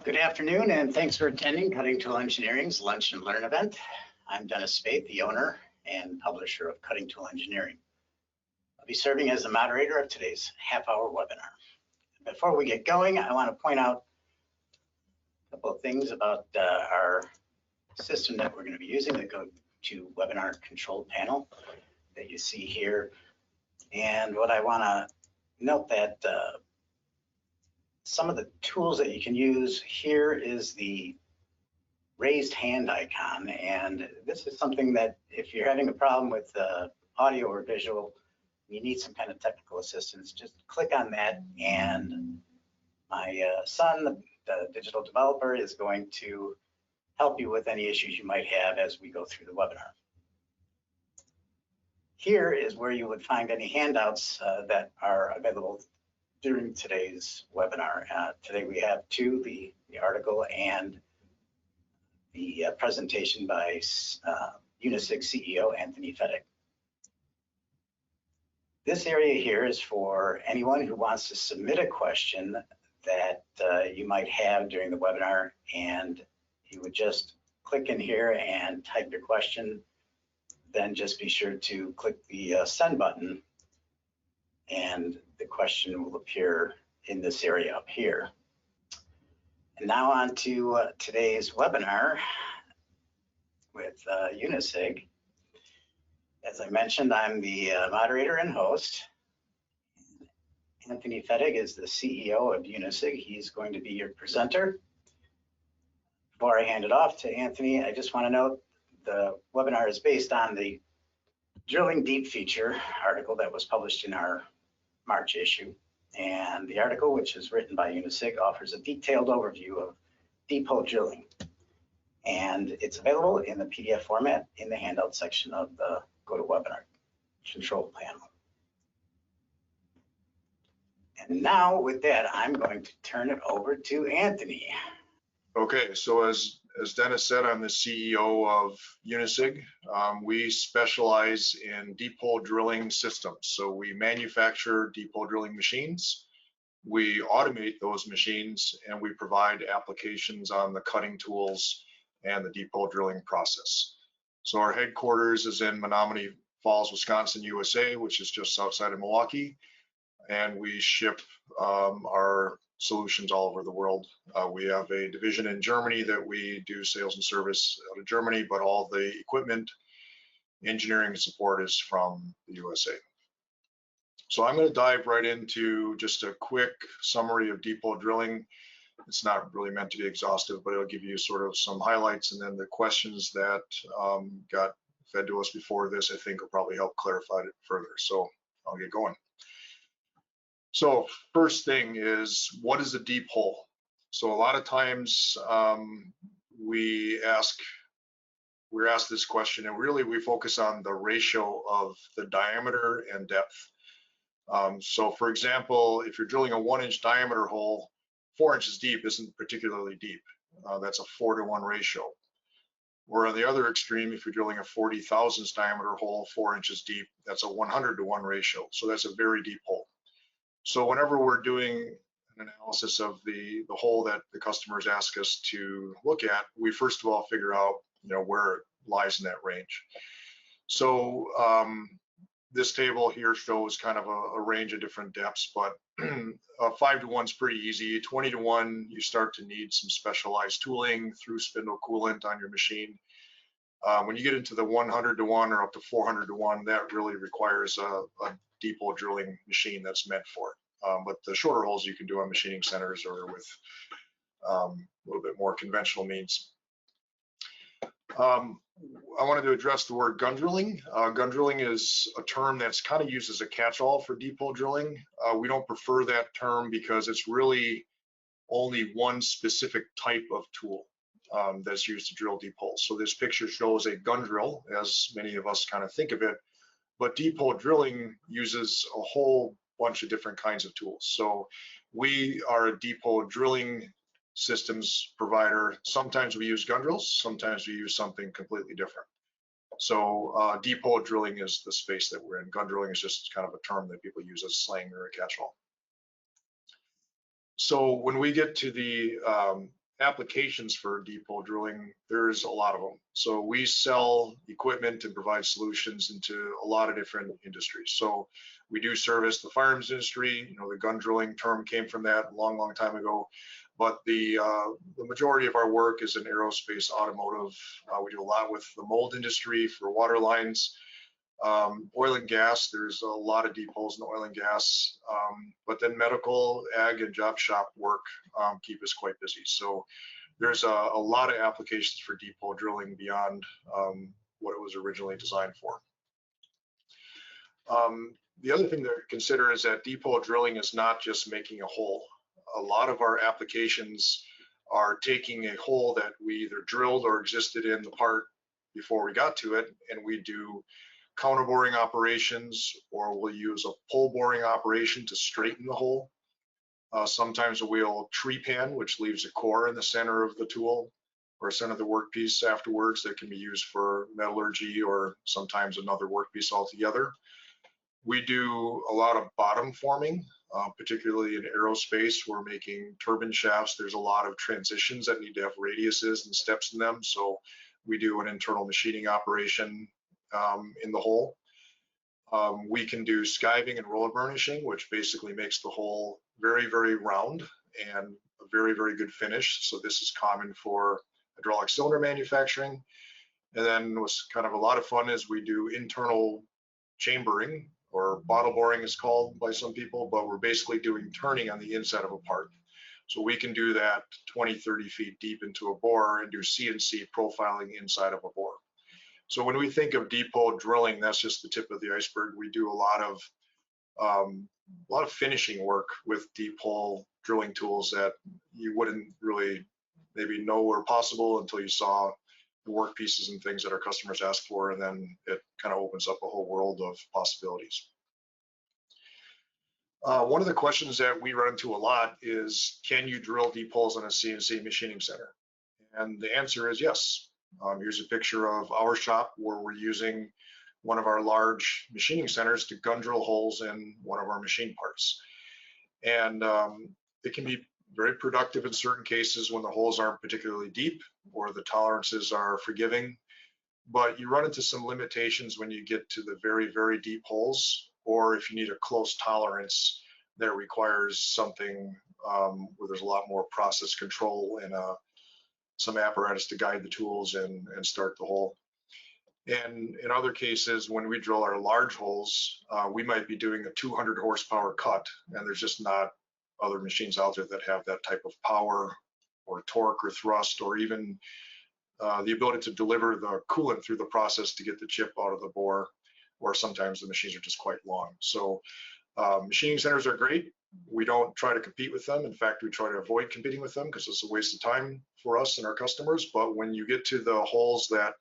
Good afternoon, and thanks for attending Cutting Tool Engineering's Lunch and Learn event. I'm Dennis Spate, the owner and publisher of Cutting Tool Engineering. I'll be serving as the moderator of today's half-hour webinar. Before we get going, I want to point out a couple of things about our system that we're going to be using, the GoToWebinar control panel that you see here. And what I want to note that some of the tools that you can use here is the raised hand icon. And this is something that if you're having a problem with audio or visual, you need some kind of technical assistance, just click on that. And my son, the digital developer, is going to help you with any issues you might have as we go through the webinar. Here is where you would find any handouts that are available during today's webinar. Today we have two, the article and the presentation by Unisig CEO Anthony Fettig. This area here is for anyone who wants to submit a question that you might have during the webinar, and you would just click in here and type your question. Then just be sure to click the send button, and the question will appear in this area up here. And now on to today's webinar with Unisig. As I mentioned, I'm the moderator and host. Anthony Fettig is the CEO of Unisig. He's going to be your presenter. Before I hand it off to Anthony, I just want to note the webinar is based on the Drilling Deep feature article that was published in our March issue. And the article, which is written by Unisig, offers a detailed overview of deep hole drilling. And it's available in the PDF format in the handout section of the GoToWebinar control panel. And now with that, I'm going to turn it over to Anthony. Okay, so as Dennis said, I'm the CEO of Unisig. We specialize in deep hole drilling systems. So we manufacture deep hole drilling machines. We automate those machines, and we provide applications on the cutting tools and the deep hole drilling process. So our headquarters is in Menominee Falls, Wisconsin, USA, which is just outside of Milwaukee. And we ship our solutions all over the world. We have a division in Germany that we do sales and service out of Germany, but all the equipment, engineering and support is from the USA. So I'm going to dive right into just a quick summary of deep hole drilling. It's not really meant to be exhaustive, but it'll give you sort of some highlights, and then the questions that got fed to us before this, I think, will probably help clarify it further. So I'll get going. So first thing is, what is a deep hole? So a lot of times we're asked this question, and really we focus on the ratio of the diameter and depth. So for example, if you're drilling a 1-inch diameter hole, 4 inches deep isn't particularly deep. That's a 4-to-1 ratio. Or on the other extreme, if you're drilling a 40 thousandths diameter hole, 4 inches deep, that's a 100-to-1 ratio. So that's a very deep hole. So whenever we're doing an analysis of the hole that the customers ask us to look at, we first of all figure out, where it lies in that range. So this table here shows kind of a range of different depths, but 5-to-1 is pretty easy. 20-to-1, you start to need some specialized tooling through spindle coolant on your machine. When you get into the 100-to-1 or up to 400-to-1, that really requires a deep hole drilling machine that's meant for it. But the shorter holes you can do on machining centers or with a little bit more conventional means. I wanted to address the word gun drilling. Gun drilling is a term that's kind of used as a catch-all for deep hole drilling. We don't prefer that term because it's really only one specific type of tool that's used to drill deep holes. So this picture shows a gun drill, as many of us kind of think of it, but deep hole drilling uses a whole bunch of different kinds of tools. So we are a deep hole drilling systems provider. Sometimes we use gun drills, sometimes we use something completely different. So deep hole drilling is the space that we're in. Gun drilling is just kind of a term that people use as slang or a catch-all. So when we get to the applications for deep hole drilling, there's a lot of them. So we sell equipment and provide solutions into a lot of different industries. So we do service the firearms industry. You know, the gun drilling term came from that a long, long time ago. But the majority of our work is in aerospace, automotive. We do a lot with the mold industry for water lines. Oil and gas, there's a lot of deep holes in oil and gas, but then medical, ag, and job shop work keep us quite busy. So there's a lot of applications for deep hole drilling beyond what it was originally designed for. The other thing to consider is that deep hole drilling is not just making a hole. A lot of our applications are taking a hole that we either drilled or existed in the part before we got to it, and we do counter boring operations, or we'll use a pole boring operation to straighten the hole. Sometimes we'll tree pan, which leaves a core in the center of the tool or center of the workpiece afterwards that can be used for metallurgy or sometimes another workpiece altogether. We do a lot of bottom forming, particularly in aerospace. We're making turbine shafts. There's a lot of transitions that need to have radiuses and steps in them. So we do an internal machining operation in the hole. We can do skiving and roller burnishing, which basically makes the hole very, very round and a very, very good finish. So this is common for hydraulic cylinder manufacturing. And then what's kind of a lot of fun is we do internal chambering, or bottle boring is called by some people, but we're basically doing turning on the inside of a part. So we can do that 20, 30 feet deep into a bore and do CNC profiling inside of a bore. So when we think of deep hole drilling, that's just the tip of the iceberg. We do a lot of finishing work with deep hole drilling tools that you wouldn't really maybe know were possible until you saw the work pieces and things that our customers ask for, and then it kind of opens up a whole world of possibilities. One of the questions that we run into a lot is, can you drill deep holes in a CNC machining center? And the answer is yes. Here's a picture of our shop where we're using one of our large machining centers to gun drill holes in one of our machine parts. And it can be very productive in certain cases when the holes aren't particularly deep or the tolerances are forgiving. But you run into some limitations when you get to the very, very deep holes, or if you need a close tolerance that requires something where there's a lot more process control and some apparatus to guide the tools and start the hole. And in other cases, when we drill our large holes, we might be doing a 200 horsepower cut, and there's just not other machines out there that have that type of power or torque or thrust, or even the ability to deliver the coolant through the process to get the chip out of the bore, or sometimes the machines are just quite long. So machining centers are great. We don't try to compete with them. In fact, we try to avoid competing with them because it's a waste of time for us and our customers. But when you get to the holes that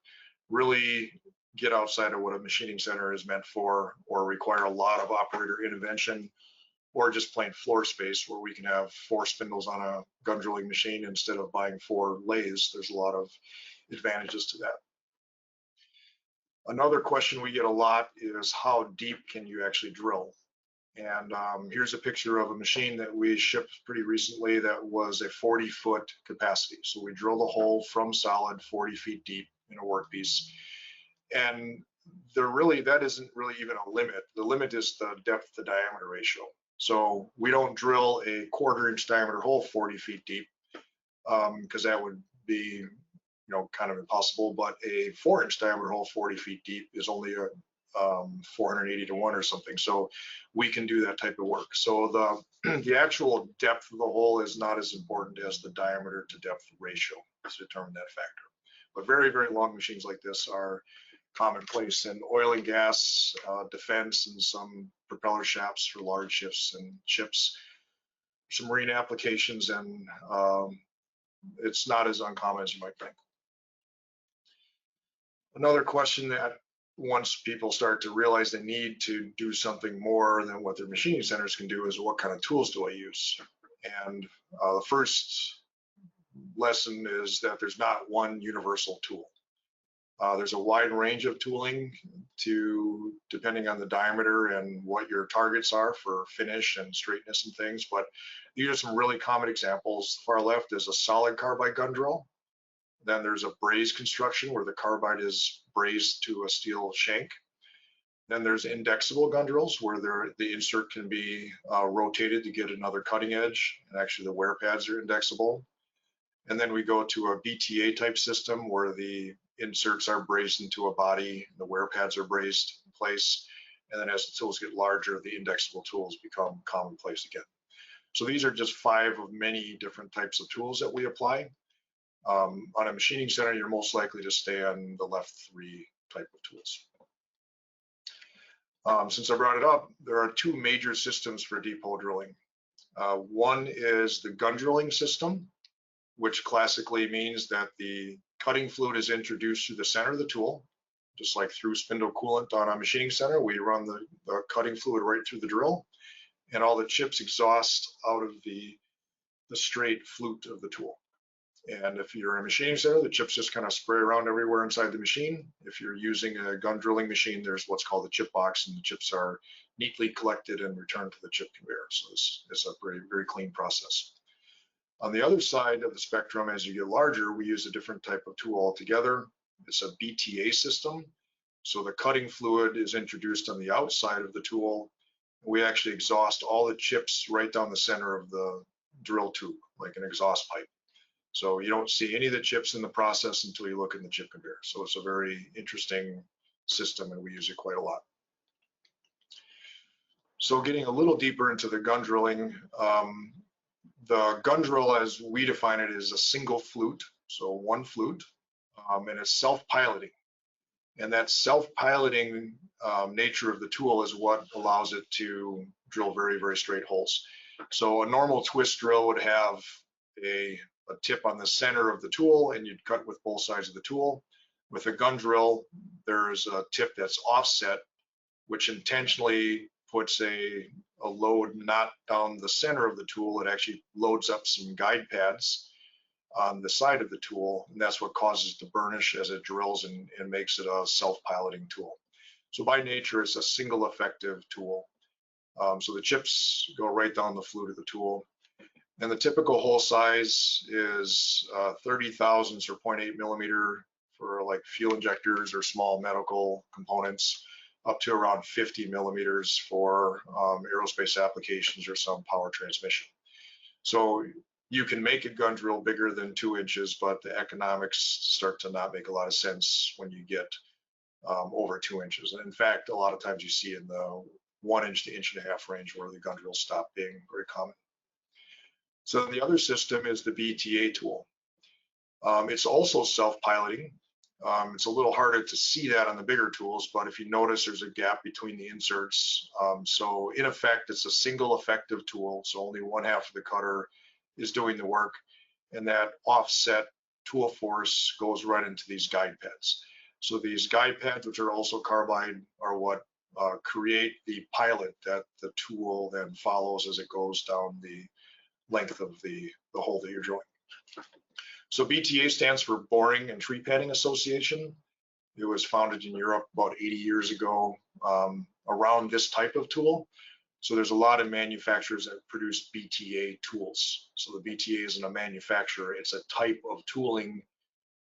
really get outside of what a machining center is meant for, or require a lot of operator intervention, or just plain floor space where we can have 4 spindles on a gun drilling machine instead of buying 4 lathes, there's a lot of advantages to that. Another question we get a lot is, how deep can you actually drill? And here's a picture of a machine that we shipped pretty recently that was a 40-foot capacity. So we drilled a hole from solid 40 feet deep in a workpiece. And that isn't really even a limit. The limit is the depth to diameter ratio. So we don't drill a 1/4 inch diameter hole 40 feet deep because that would be kind of impossible. But a 4-inch diameter hole 40 feet deep is only a 480 to 1 or something. So we can do that type of work. So the actual depth of the hole is not as important as the diameter to depth ratio to determine that factor. But very, very long machines like this are commonplace in oil and gas, defense, and some propeller shafts for large ships and ships, some marine applications, and it's not as uncommon as you might think. Another question that once people start to realize they need to do something more than what their machining centers can do is, what kind of tools do I use? And the first lesson is that there's not one universal tool. There's a wide range of tooling depending on the diameter and what your targets are for finish and straightness and things, but these are some really common examples. Far left is a solid carbide gun drill. Then there's a braze construction where the carbide is brazed to a steel shank. Then there's indexable gun drills where the insert can be rotated to get another cutting edge, and actually the wear pads are indexable. And then we go to a BTA type system where the inserts are brazed into a body, the wear pads are brazed in place, and then as the tools get larger, the indexable tools become commonplace again. So these are just 5 of many different types of tools that we apply. On a machining center, you're most likely to stay on the left 3 type of tools. Since I brought it up, there are 2 major systems for deep hole drilling. One is the gun drilling system, which classically means that the cutting fluid is introduced through the center of the tool, just like through spindle coolant on a machining center. We run the cutting fluid right through the drill, and all the chips exhaust out of the straight flute of the tool. And if you're a machining center, the chips just kind of spray around everywhere inside the machine. If you're using a gun drilling machine, there's what's called a chip box, and the chips are neatly collected and returned to the chip conveyor. So it's a very, very clean process. On the other side of the spectrum, as you get larger, we use a different type of tool altogether. It's a BTA system. So the cutting fluid is introduced on the outside of the tool. We actually exhaust all the chips right down the center of the drill tube, like an exhaust pipe. So you don't see any of the chips in the process until you look in the chip conveyor. So it's a very interesting system, and we use it quite a lot. So getting a little deeper into the gun drilling, the gun drill, as we define it, is a single flute, so 1 flute, and it's self-piloting. And that self-piloting nature of the tool is what allows it to drill very, very straight holes. So a normal twist drill would have a tip on the center of the tool, and you'd cut with both sides of the tool. With a gun drill, there's a tip that's offset, which intentionally puts a load not down the center of the tool. It actually loads up some guide pads on the side of the tool, and that's what causes the burnish as it drills and makes it a self-piloting tool. So by nature, it's a single effective tool. So the chips go right down the flute of the tool. And the typical hole size is 30 thousandths or 0.8 millimeter for like fuel injectors or small medical components, up to around 50 millimeters for aerospace applications or some power transmission. So you can make a gun drill bigger than 2 inches, but the economics start to not make a lot of sense when you get over 2 inches. And in fact, a lot of times you see in the 1 inch to 1.5 inch range where the gun drills stop being very common. So the other system is the BTA tool. It's also self-piloting. It's a little harder to see that on the bigger tools, but if you notice, there's a gap between the inserts. So in effect, it's a single effective tool. So only 1/2 of the cutter is doing the work, and that offset tool force goes right into these guide pads. So these guide pads, which are also carbide, are what create the pilot that the tool then follows as it goes down the length of the hole that you're drilling. So BTA stands for Boring and Tree Padding Association. It was founded in Europe about 80 years ago around this type of tool. So there's a lot of manufacturers that produce BTA tools. So the BTA isn't a manufacturer, it's a type of tooling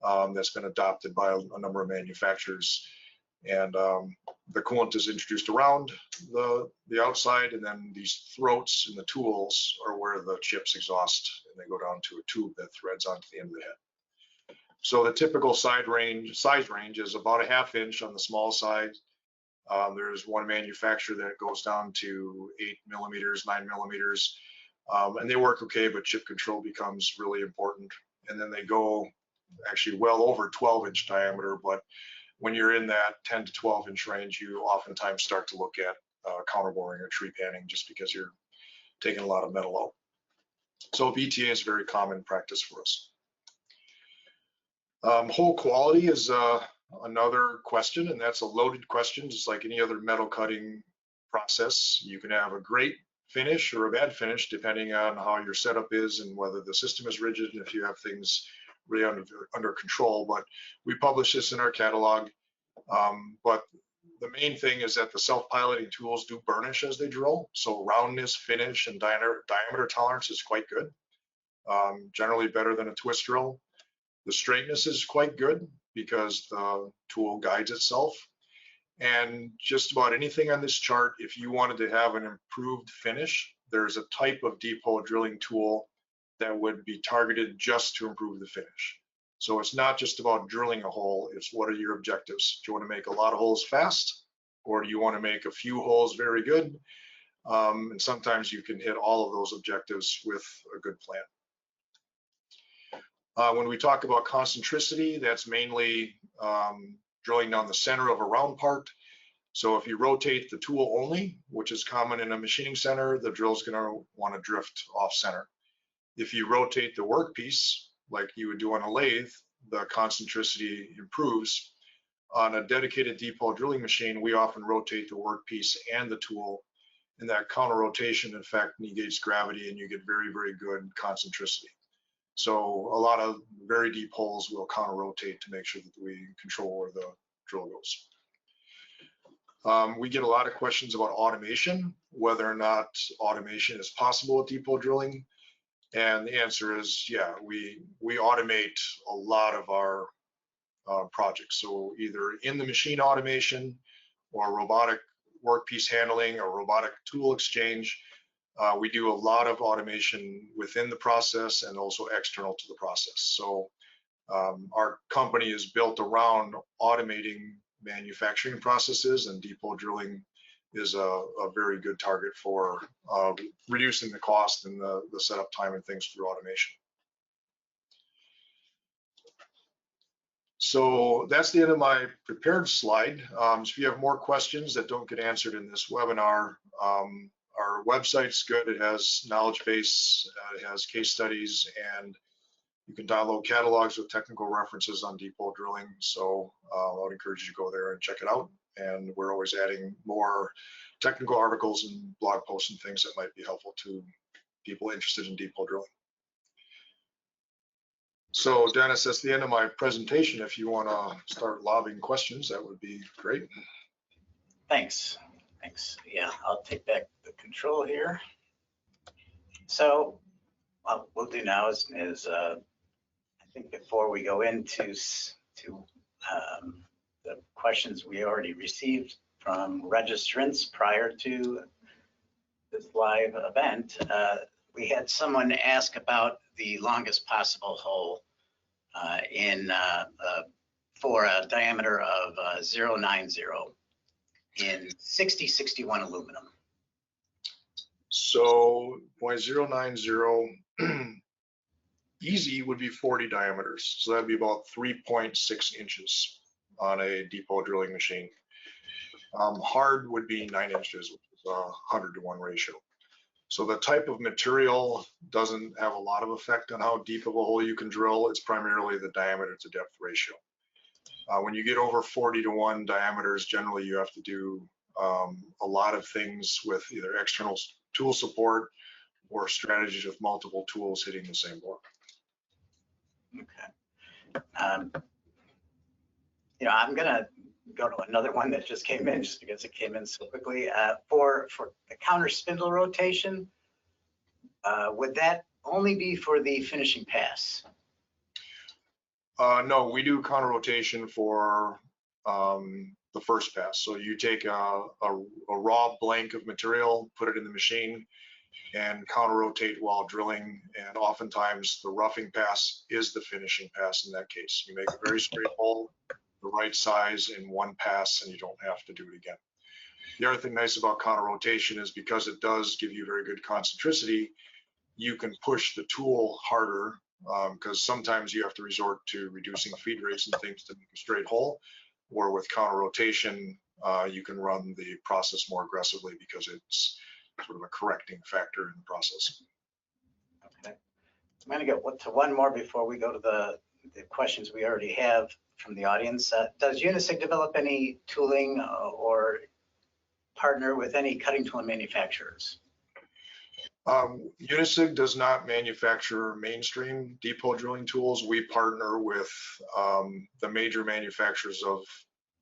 that's been adopted by a number of manufacturers. And the coolant is introduced around the outside, and then these throats in the tools are where the chips exhaust, and they go down to a tube that threads onto the end of the head. So the typical size range is about 1/2 inch on the small side. There's one manufacturer that goes down to 8 millimeters, 9 millimeters, and they work okay, but chip control becomes really important. And then they go actually well over 12-inch diameter, but when you're in that 10 to 12-inch range, you oftentimes start to look at counterboring or tree panning just because you're taking a lot of metal out. So BTA is very common practice for us. Hole quality is another question, and that's a loaded question, just like any other metal cutting process. You can have a great finish or a bad finish depending on how your setup is and whether the system is rigid and if you have things really under control, but we publish this in our catalog. But the main thing is that the self-piloting tools do burnish as they drill. So roundness, finish, and diameter tolerance is quite good. Generally better than a twist drill. The straightness is quite good because the tool guides itself. And just about anything on this chart, if you wanted to have an improved finish, there's a type of deep hole drilling tool that would be targeted just to improve the finish. So it's not just about drilling a hole, it's what are your objectives? Do you want to make a lot of holes fast, or do you want to make a few holes very good? And sometimes you can hit all of those objectives with a good plan. When we talk about concentricity, that's mainly drilling down the center of a round part. So if you rotate the tool only, which is common in a machining center, the drill's going to want to drift off center. If you rotate the workpiece, like you would do on a lathe, the concentricity improves. On a dedicated deep hole drilling machine, we often rotate the workpiece and the tool, and that counter rotation, in fact, negates gravity, and you get very, very good concentricity. So a lot of very deep holes will counter rotate to make sure that we control where the drill goes. We get a lot of questions about automation, whether or not automation is possible with deep hole drilling. And the answer is, yeah, we automate a lot of our projects. So either in the machine automation or robotic workpiece handling or robotic tool exchange, we do a lot of automation within the process and also external to the process. So our company is built around automating manufacturing processes, and deep hole drilling is a very good target for reducing the cost and the setup time and things through automation. So that's the end of my prepared slide. So if you have more questions that don't get answered in this webinar, our website's good. It has knowledge base, it has case studies, and you can download catalogs with technical references on deep hole drilling. So I would encourage you to go there and check it out. And we're always adding more technical articles and blog posts and things that might be helpful to people interested in deep hole drilling. So Dennis, that's the end of my presentation. If you want to start lobbing questions, that would be great. Thanks. Thanks. Yeah, I'll take back the control here. So what we'll do now is I think before we go into the questions we already received from registrants prior to this live event, we had someone ask about the longest possible hole for a diameter of 090 in 6061 aluminum. So 0.090 easy would be 40 diameters. So that'd be about 3.6 inches on a deep hole drilling machine. Hard would be 9 inches, which is a 100-to-1 ratio. So the type of material doesn't have a lot of effect on how deep of a hole you can drill. It's primarily the diameter to depth ratio. When you get over 40-to-1 diameters, generally you have to do a lot of things with either external tool support or strategies with multiple tools hitting the same bore. Okay. You know, I'm gonna go to another one that just came in just because it came in so quickly. For the counter spindle rotation, would that only be for the finishing pass? No, we do counter rotation for the first pass. So you take a raw blank of material, put it in the machine, and counter rotate while drilling. And oftentimes the roughing pass is the finishing pass in that case. You make a very straight hole, the right size in one pass, and you don't have to do it again. The other thing nice about counter rotation is because it does give you very good concentricity, you can push the tool harder because sometimes you have to resort to reducing feed rates and things to make a straight hole, or with counter rotation, you can run the process more aggressively because it's sort of a correcting factor in the process. Okay. I'm going to go to one more before we go to the questions we already have from the audience. Does Unisig develop any tooling or partner with any cutting tool manufacturers? Unisig does not manufacture mainstream deep hole drilling tools. We partner with the major manufacturers of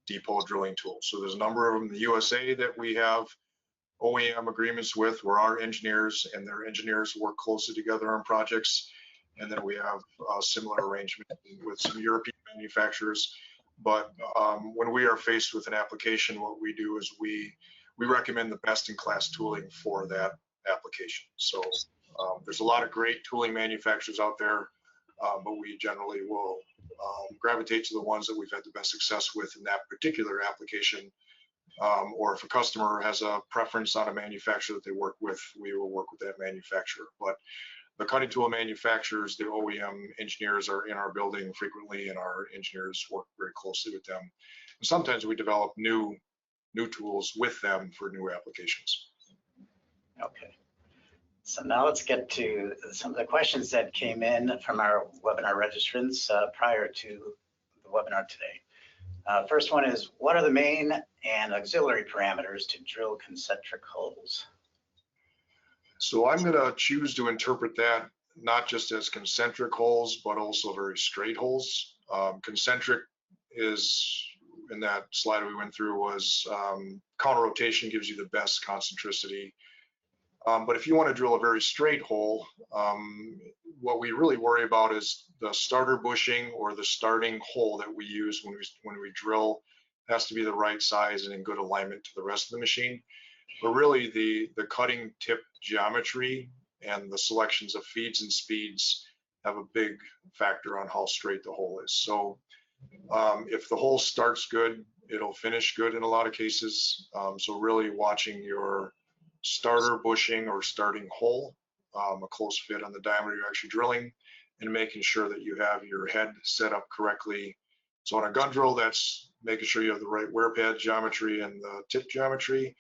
deep hole drilling tools. So there's a number of them in the USA that we have OEM agreements with, where our engineers and their engineers work closely together on projects. And then we have a similar arrangement with some European manufacturers. But when we are faced with an application, what we do is we recommend the best-in-class tooling for that application. So there's a lot of great tooling manufacturers out there, but we generally will gravitate to the ones that we've had the best success with in that particular application. Or if a customer has a preference on a manufacturer that they work with, we will work with that manufacturer. But the cutting tool manufacturers, the OEM engineers are in our building frequently, and our engineers work very closely with them. And sometimes we develop new tools with them for new applications. Okay. So now let's get to some of the questions that came in from our webinar registrants prior to the webinar today. First one is, what are the main and auxiliary parameters to drill concentric holes? So I'm going to choose to interpret that not just as concentric holes, but also very straight holes. Concentric is, in that slide we went through, was counter rotation gives you the best concentricity. But if you want to drill a very straight hole, what we really worry about is the starter bushing, or the starting hole that we use when we drill has to be the right size and in good alignment to the rest of the machine. But really the cutting tip geometry and the selections of feeds and speeds have a big factor on how straight the hole is. So if the hole starts good, it'll finish good in a lot of cases. So really watching your starter bushing or starting hole, a close fit on the diameter you're actually drilling, and making sure that you have your head set up correctly. So on a gun drill, that's making sure you have the right wear pad geometry and the tip geometry.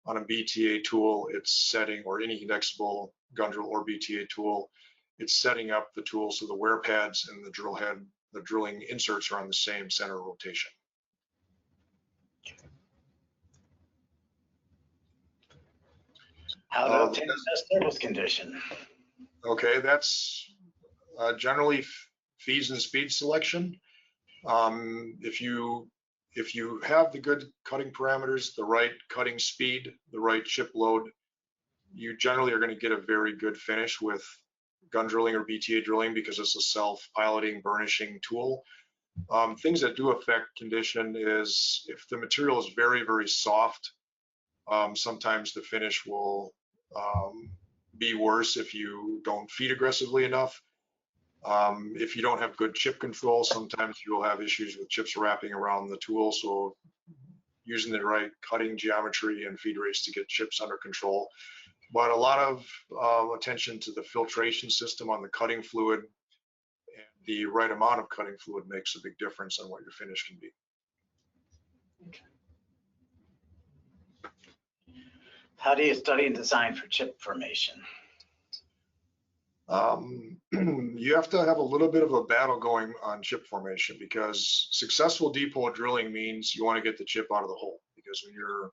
On a BTA tool, it's setting, or any indexable gun drill or BTA tool, it's setting up the tool so the wear pads and the drill head, the drilling inserts are on the same center of rotation. How to obtain the best surface condition? Okay, that's generally feeds and speed selection. If you have the good cutting parameters, the right cutting speed, the right chip load, you generally are going to get a very good finish with gun drilling or BTA drilling, because it's a self-piloting burnishing tool. Things that do affect condition is if the material is very, very soft, sometimes the finish will be worse if you don't feed aggressively enough. If you don't have good chip control, sometimes you'll have issues with chips wrapping around the tool. So using the right cutting geometry and feed rates to get chips under control. But a lot of attention to the filtration system on the cutting fluid, and the right amount of cutting fluid makes a big difference on what your finish can be. Okay. How do you study and design for chip formation? You have to have a little bit of a battle going on chip formation, because successful deep hole drilling means you want to get the chip out of the hole. Because when you're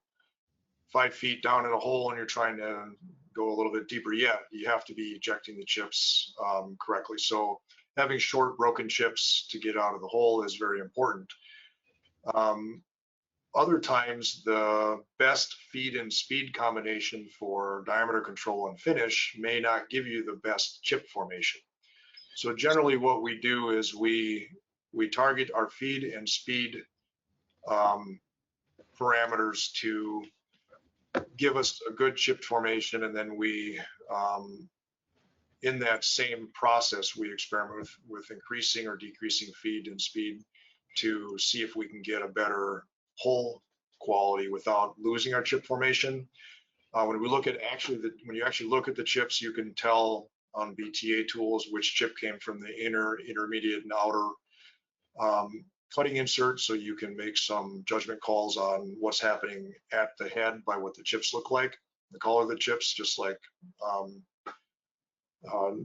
5 feet down in a hole and you're trying to go a little bit deeper yet, you have to be ejecting the chips correctly. So having short broken chips to get out of the hole is very important. Other times, the best feed and speed combination for diameter control and finish may not give you the best chip formation. So generally what we do is we target our feed and speed parameters to give us a good chip formation, and then we in that same process we experiment with increasing or decreasing feed and speed to see if we can get a better hole quality without losing our chip formation. When we look at when you actually look at the chips, you can tell on BTA tools which chip came from the inner, intermediate, and outer cutting insert, so you can make some judgment calls on what's happening at the head by what the chips look like, the color of the chips. Just like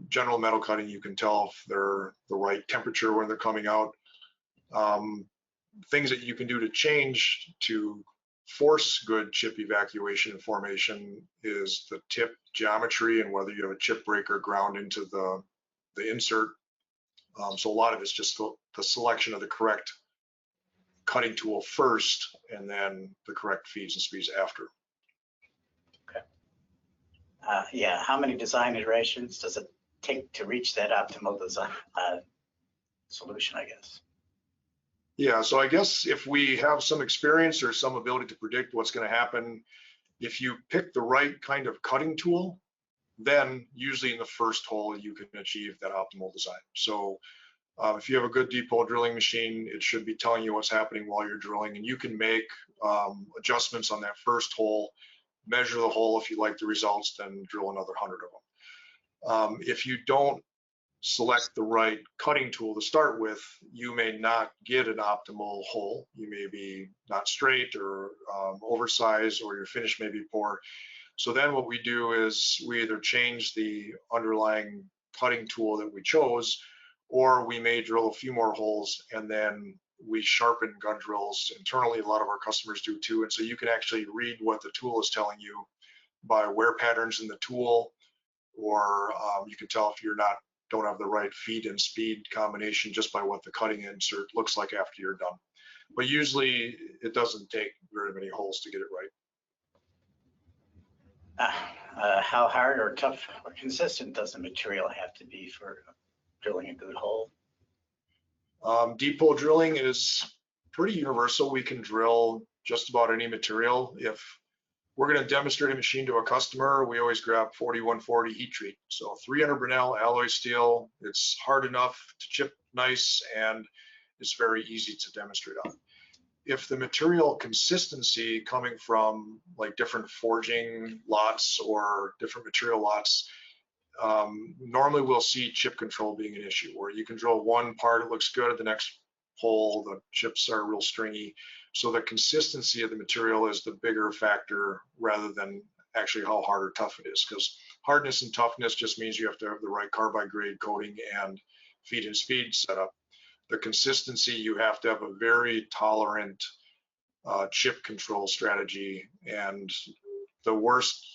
general metal cutting, you can tell if they're the right temperature when they're coming out. Things that you can do to change to force good chip evacuation and formation is the tip geometry and whether you have a chip breaker ground into the insert. So a lot of it's just the selection of the correct cutting tool first and then the correct feeds and speeds after. Yeah, how many design iterations does it take to reach that optimal design solution, I guess? Yeah, so I guess if we have some experience or some ability to predict what's going to happen, if you pick the right kind of cutting tool, then usually in the first hole you can achieve that optimal design. So if you have a good deep hole drilling machine, it should be telling you what's happening while you're drilling, and you can make adjustments on that first hole, measure the hole. If you like the results, then drill another 100 of them. If you don't select the right cutting tool to start with, you may not get an optimal hole. You may be not straight or oversized, or your finish may be poor. So then what we do is we either change the underlying cutting tool that we chose, or we may drill a few more holes and then we sharpen gun drills internally. A lot of our customers do too. And so you can actually read what the tool is telling you by wear patterns in the tool, or you can tell if you're don't have the right feed and speed combination just by what the cutting insert looks like after you're done. But usually it doesn't take very many holes to get it right. How hard or tough or consistent does the material have to be for drilling a good hole? Deep hole drilling is pretty universal. We can drill just about any material. If we're going to demonstrate a machine to a customer, we always grab 4140 heat treat. So 300 Brenell alloy steel. It's hard enough to chip nice, and it's very easy to demonstrate on. If the material consistency coming from like different forging lots or different material lots, normally we'll see chip control being an issue, where you can drill one part, it looks good, at the next hole the chips are real stringy. So the consistency of the material is the bigger factor rather than actually how hard or tough it is, because hardness and toughness just means you have to have the right carbide grade coating and feed and speed setup. The consistency, you have to have a very tolerant chip control strategy, and the worst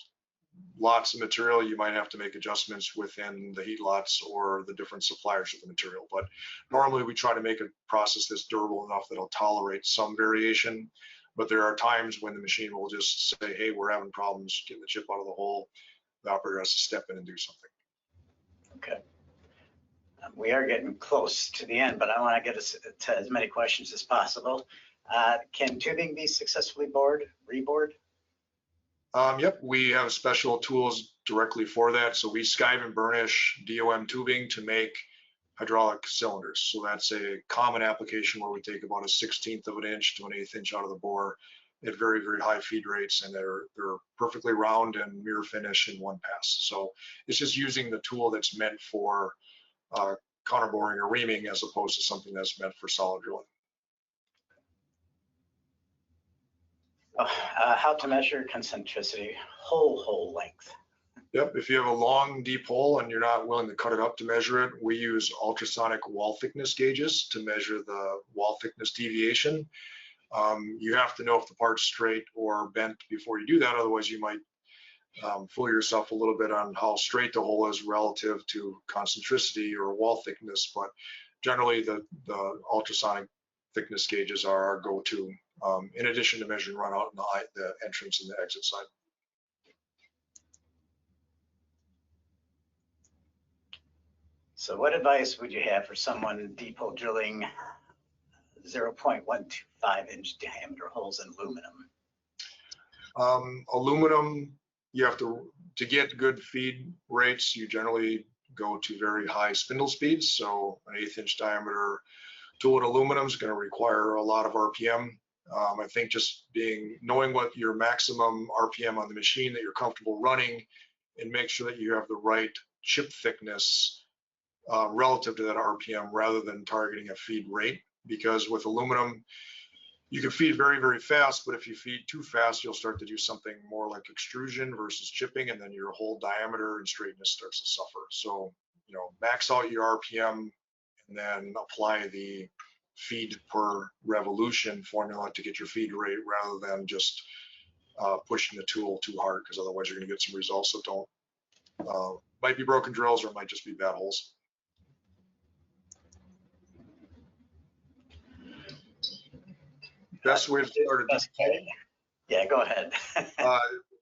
lots of material, you might have to make adjustments within the heat lots or the different suppliers of the material. But normally we try to make a process that's durable enough that it'll tolerate some variation. But there are times when the machine will just say, hey, we're having problems getting the chip out of the hole. The operator has to step in and do something. Okay. We are getting close to the end, but I want to get us to as many questions as possible. Can tubing be successfully rebored? Yep, we have special tools directly for that. So we skive and burnish DOM tubing to make hydraulic cylinders. So that's a common application where we take about a 1/16 of an inch to an 1/8 inch out of the bore at very, very high feed rates, and they're perfectly round and mirror finish in one pass. So it's just using the tool that's meant for counterboring or reaming as opposed to something that's meant for solid drilling. How to measure concentricity, hole length? Yep, if you have a long, deep hole and you're not willing to cut it up to measure it, we use ultrasonic wall thickness gauges to measure the wall thickness deviation. You have to know if the part's straight or bent before you do that, otherwise you might fool yourself a little bit on how straight the hole is relative to concentricity or wall thickness, but generally the ultrasonic thickness gauges are our go-to, in addition to measuring runout and the entrance and the exit side. So what advice would you have for someone deep hole drilling 0.125 inch diameter holes in aluminum? Aluminum, you have to get good feed rates, you generally go to very high spindle speeds. So an 1/8 inch diameter tool in aluminum is going to require a lot of RPM. I think just knowing what your maximum RPM on the machine that you're comfortable running, and make sure that you have the right chip thickness relative to that RPM rather than targeting a feed rate. Because with aluminum, you can feed very, very fast, but if you feed too fast, you'll start to do something more like extrusion versus chipping, and then your whole diameter and straightness starts to suffer. So, max out your RPM and then apply the feed per revolution formula to get your feed rate rather than just pushing the tool too hard, because otherwise you're going to get some results that don't, might be broken drills or it might just be bad holes. Best way to start a deep hole. Yeah, go ahead.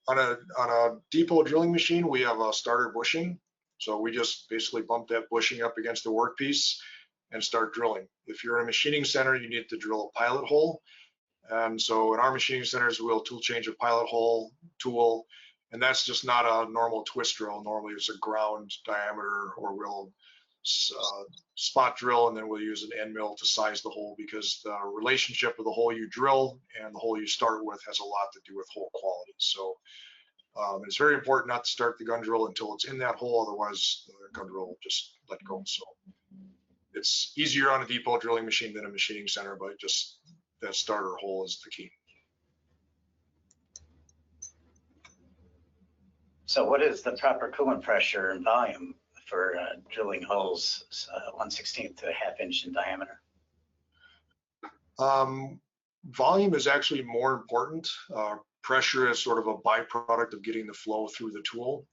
On a deep hole drilling machine, we have a starter bushing. So we just basically bump that bushing up against the workpiece and start drilling. If you're in a machining center, you need to drill a pilot hole. And so in our machining centers, we'll tool change a pilot hole tool, and that's just not a normal twist drill. Normally it's a ground diameter, or we'll spot drill, and then we'll use an end mill to size the hole, because the relationship of the hole you drill and the hole you start with has a lot to do with hole quality. So it's very important not to start the gun drill until it's in that hole, otherwise the gun drill will just let go. So it's easier on a deep hole drilling machine than a machining center, but just that starter hole is the key. So what is the proper coolant pressure and volume for drilling holes 1/16 to a 1/2 inch in diameter? Volume is actually more important. Pressure is sort of a byproduct of getting the flow through the tool,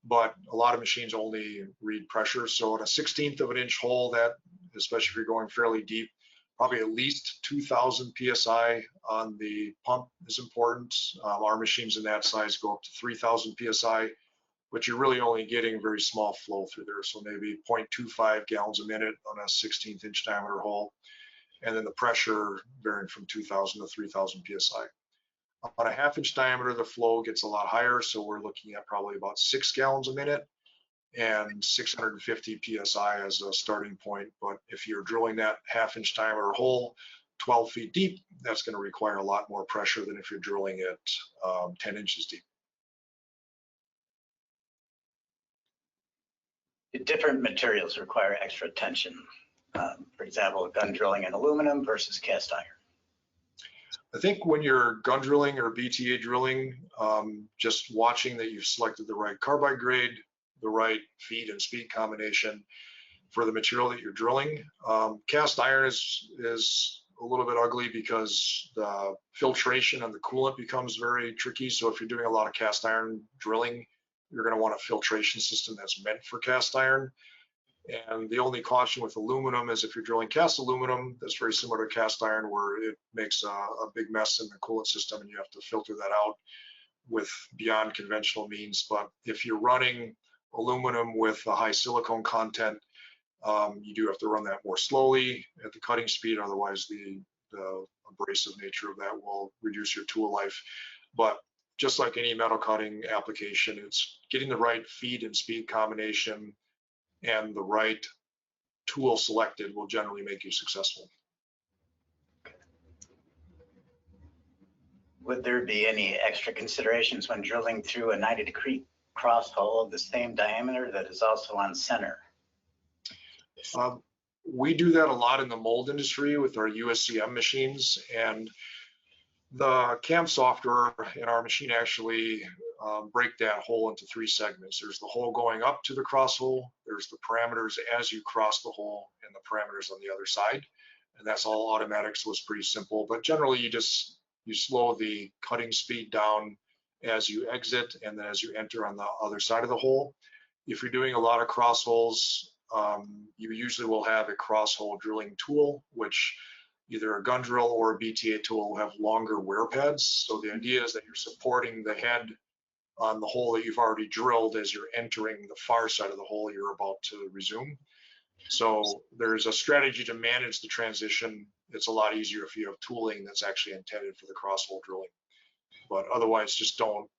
but a lot of machines only read pressure. So in a 1/16 of an inch hole, that, especially if you're going fairly deep, probably at least 2,000 PSI on the pump is important. Our machines in that size go up to 3,000 PSI, but you're really only getting very small flow through there. So maybe 0.25 gallons a minute on a 1/16 inch diameter hole. And then the pressure varying from 2,000 to 3,000 PSI. On a 1/2 inch diameter, the flow gets a lot higher. So we're looking at probably about 6 gallons a minute and 650 PSI as a starting point. But if you're drilling that 1/2 inch diameter hole 12 feet deep, that's going to require a lot more pressure than if you're drilling it 10 inches deep. Different materials require extra attention. For example, gun drilling in aluminum versus cast iron. I think when you're gun drilling or BTA drilling, just watching that you've selected the right carbide grade, the right feed and speed combination for the material that you're drilling. Cast iron is a little bit ugly because the filtration and the coolant becomes very tricky. So if you're doing a lot of cast iron drilling, you're going to want a filtration system that's meant for cast iron. And the only caution with aluminum is if you're drilling cast aluminum, that's very similar to cast iron, where it makes a big mess in the coolant system and you have to filter that out with beyond conventional means. But if you're running aluminum with a high silicone content, you do have to run that more slowly at the cutting speed. Otherwise, the abrasive nature of that will reduce your tool life. But just like any metal cutting application, it's getting the right feed and speed combination and the right tool selected will generally make you successful. Would there be any extra considerations when drilling through a 90-degree cross hole of the same diameter that is also on center? We do that a lot in the mold industry with our USCM machines, and the CAM software in our machine actually break that hole into 3 segments. There's the hole going up to the cross hole, there's the parameters as you cross the hole, and the parameters on the other side. And that's all automatic, so it's pretty simple. But generally, you slow the cutting speed down as you exit and then as you enter on the other side of the hole. If you're doing a lot of cross holes, you usually will have a cross hole drilling tool, which either a gun drill or a BTA tool will have longer wear pads. So the idea is that you're supporting the head on the hole that you've already drilled as you're entering the far side of the hole you're about to resume. So there's a strategy to manage the transition. It's a lot easier if you have tooling that's actually intended for the cross hole drilling. But otherwise, just don't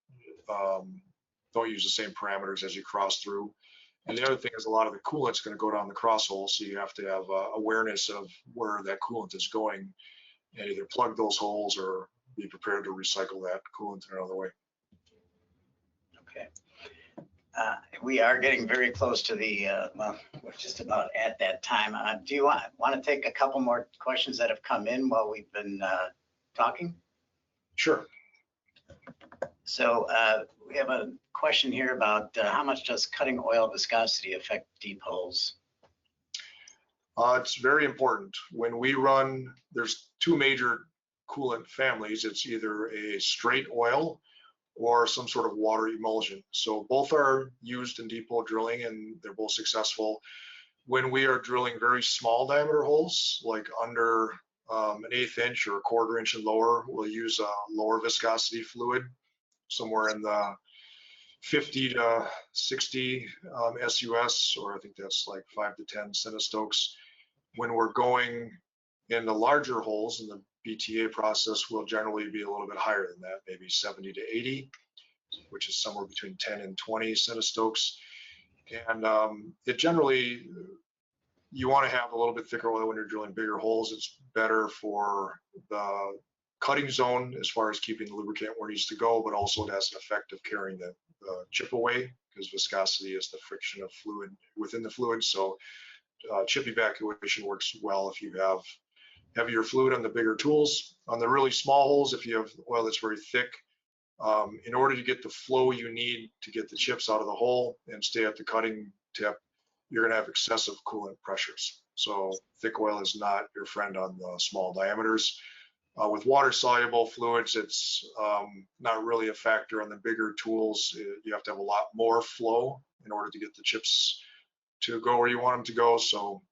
use the same parameters as you cross through. And the other thing is a lot of the coolant's going to go down the cross hole, so you have to have awareness of where that coolant is going and either plug those holes or be prepared to recycle that coolant in another way. Okay. We are getting very close to the, well, we're just about at that time. Do you want to take a couple more questions that have come in while we've been talking? Sure. So we have a question here about how much does cutting oil viscosity affect deep holes? It's very important. When we run, there's two major coolant families. It's either a straight oil or some sort of water emulsion. So both are used in deep hole drilling and they're both successful. When we are drilling very small diameter holes, like under an 1/8 inch or a 1/4 inch and lower, we'll use a lower viscosity fluid, somewhere in the 50 to 60 SUS, or I think that's like 5 to 10 centistokes. When we're going in the larger holes in the BTA process, will generally be a little bit higher than that, maybe 70 to 80, which is somewhere between 10 and 20 centistokes. And it generally, you want to have a little bit thicker oil when you're drilling bigger holes. It's better for the cutting zone as far as keeping the lubricant where it needs to go, but also it has an effect of carrying the chip away, because viscosity is the friction of fluid within the fluid. So chip evacuation works well if you have heavier fluid on the bigger tools. On the really small holes, if you have oil that's very thick, in order to get the flow you need to get the chips out of the hole and stay at the cutting tip, you're going to have excessive coolant pressures. So thick oil is not your friend on the small diameters. With water-soluble fluids, it's not really a factor. On the bigger tools, you have to have a lot more flow in order to get the chips to go where you want them to go. So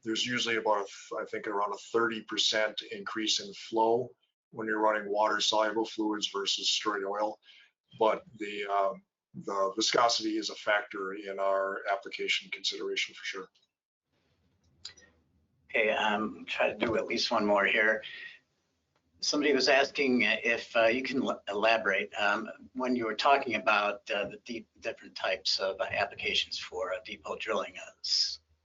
there's usually about, I think, around a 30% increase in flow when you're running water-soluble fluids versus straight oil. But the viscosity is a factor in our application consideration for sure. Okay, try to do at least one more here. Somebody was asking if you can elaborate when you were talking about the different types of applications for deep hole drilling,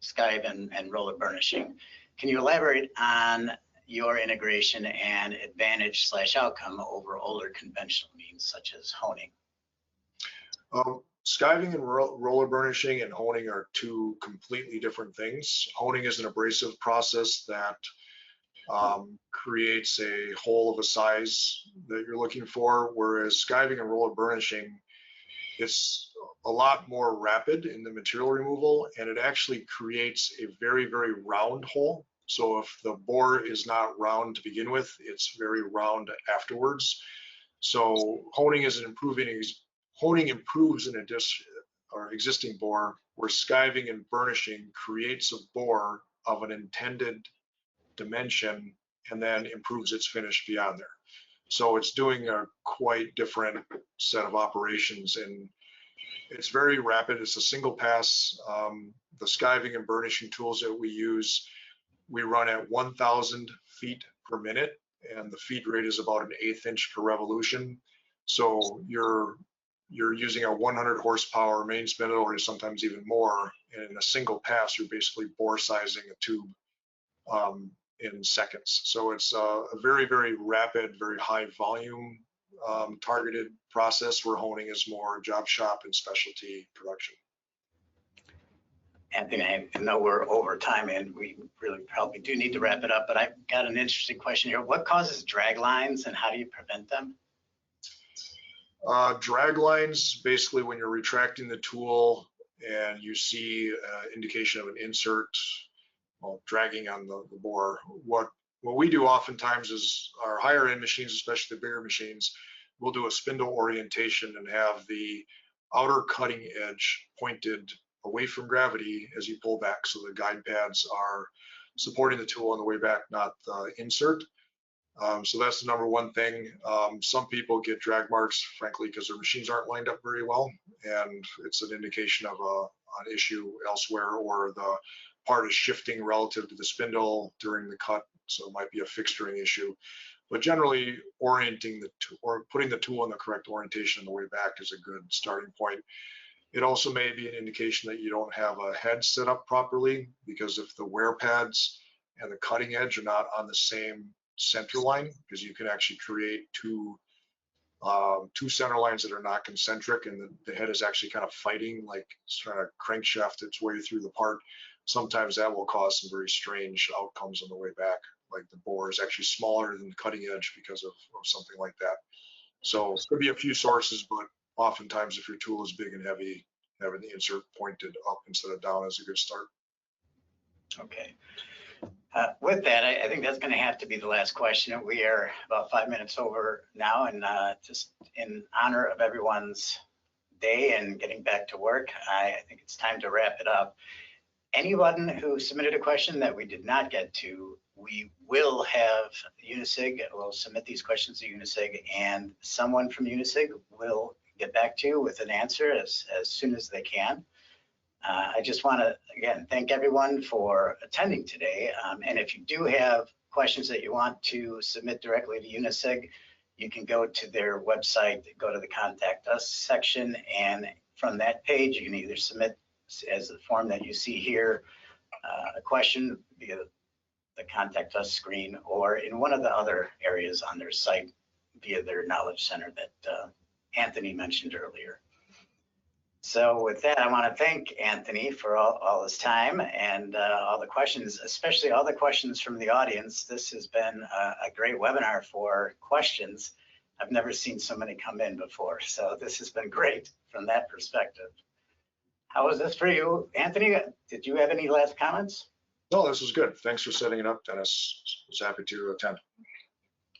skive and roller burnishing. Can you elaborate on your integration and advantage/outcome over older conventional means such as honing? Skiving and roller burnishing and honing are two completely different things. Honing is an abrasive process that creates a hole of a size that you're looking for, whereas skiving and roller burnishing, it's a lot more rapid in the material removal, and it actually creates a very, very round hole. So if the bore is not round to begin with, it's very round afterwards. So honing improves an existing bore, where skiving and burnishing creates a bore of an intended dimension and then improves its finish beyond there. So it's doing a quite different set of operations, and it's very rapid. It's a single pass. The skiving and burnishing tools that we use, we run at 1,000 feet per minute, and the feed rate is about an 1/8 inch per revolution. So you're using a 100 horsepower main spindle, or sometimes even more, and in a single pass, you're basically bore sizing a tube in seconds. So it's a very, very rapid, very high volume targeted process, where honing is more job shop and specialty production. Anthony, I know we're over time and we really probably do need to wrap it up, but I've got an interesting question here. What causes drag lines and how do you prevent them? Drag lines, basically when you're retracting the tool and you see indication of an insert, well, dragging on the bore. What we do oftentimes is our higher end machines, especially the bigger machines, we'll do a spindle orientation and have the outer cutting edge pointed away from gravity as you pull back, so the guide pads are supporting the tool on the way back, not the insert. So that's the number one thing. Some people get drag marks, frankly, because their machines aren't lined up very well, and it's an indication of an issue elsewhere, or the part is shifting relative to the spindle during the cut, so it might be a fixturing issue. But generally, orienting the tool or putting the tool in the correct orientation on the way back is a good starting point. It also may be an indication that you don't have a head set up properly, because if the wear pads and the cutting edge are not on the same center line, because you can actually create two center lines that are not concentric, and the head is actually kind of fighting, like it's trying to crankshaft its way through the part. Sometimes that will cause some very strange outcomes on the way back, like the bore is actually smaller than the cutting edge because of something like that. So it could be a few sources, but oftentimes if your tool is big and heavy, having the insert pointed up instead of down is a good start. Okay. With that, I think that's going to have to be the last question. We are about 5 minutes over now, and just in honor of everyone's day and getting back to work, I think it's time to wrap it up. Anyone who submitted a question that we did not get to, we will have Unisig, will submit these questions to Unisig, and someone from Unisig will get back to you with an answer as soon as they can. I just want to, again, thank everyone for attending today. And if you do have questions that you want to submit directly to Unisig, you can go to their website, go to the Contact Us section, and from that page, you can either submit as the form that you see here, a question via the Contact Us screen, or in one of the other areas on their site via their Knowledge Center that Anthony mentioned earlier. So with that, I want to thank Anthony for all his time and all the questions, especially all the questions from the audience. This has been a great webinar for questions. I've never seen so many come in before, so this has been great from that perspective. How was this for you, Anthony? Did you have any last comments? No, this was good. Thanks for setting it up, Dennis. I was happy to attend.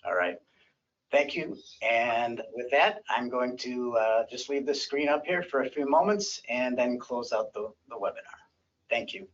All right. Thank you. And with that, I'm going to just leave the screen up here for a few moments and then close out the webinar. Thank you.